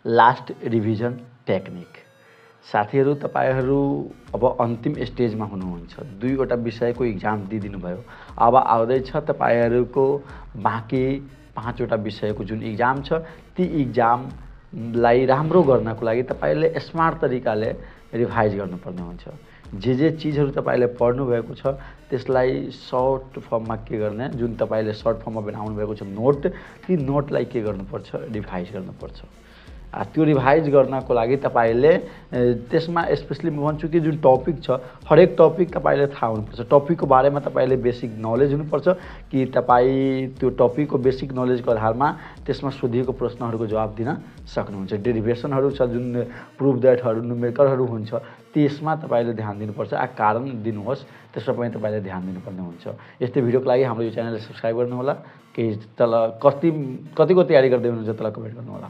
Last revision technique. साथीहरू तपाईहरू अब अन्तिम स्टेजमा हुनुहुन्छ, 2 वटा विषयको इक्जाम दिदिनुभयो। अब आउँदैछ तपाईहरूको बाँकी 5 वटा विषयको जुन इक्जाम छ, ती इक्जामलाई राम्रो गर्नको लागि तपाईले स्मार्ट तरिकाले रिभाइज गर्नुपर्ने हुन्छ। जे चीजहरू तपाईले पढ्नु भएको छ त्यसलाई सर्ट फर्ममा के गर्ने, जुन तपाईले सर्ट फर्ममा बनाउनु भएको छ नोट, ती नोटलाई के गर्नुपर्छ, रिभाइज गर्नुपर्छ। त्यो रिभाइज गर्नको लागि तपाईले त्यसमा स्पेशली म भन्छु कि जुन टपिक छ, हरेक टपिक तपाईले थाहा हुनुपर्छ। टपिकको बारेमा तपाईले बेसिक नलेज हुनुपर्छ कि तपाई त्यो टपिकको बेसिक नलेजको आधारमा त्यसमा सोधिएको प्रश्नहरूको जवाब दिन सक्नुहुन्छ। डेरिभेसनहरू छ, जुन प्रुफ दैटहरू, न्युमेरिकलहरू हुन्छ, त्यसमा तपाईले ध्यान दिनुपर्छ। कारण दिनुहोस्, त्यसमा पनि तपाईले ध्यान दिनुपर्ने हुन्छ। यस्तै भिडियोको लागि हाम्रो यो च्यानललाई सब्स्क्राइब गर्नुहोला। केही तल कतिको तयारी गर्दै हुनुहुन्छ तल कमेन्ट गर्नुहोला।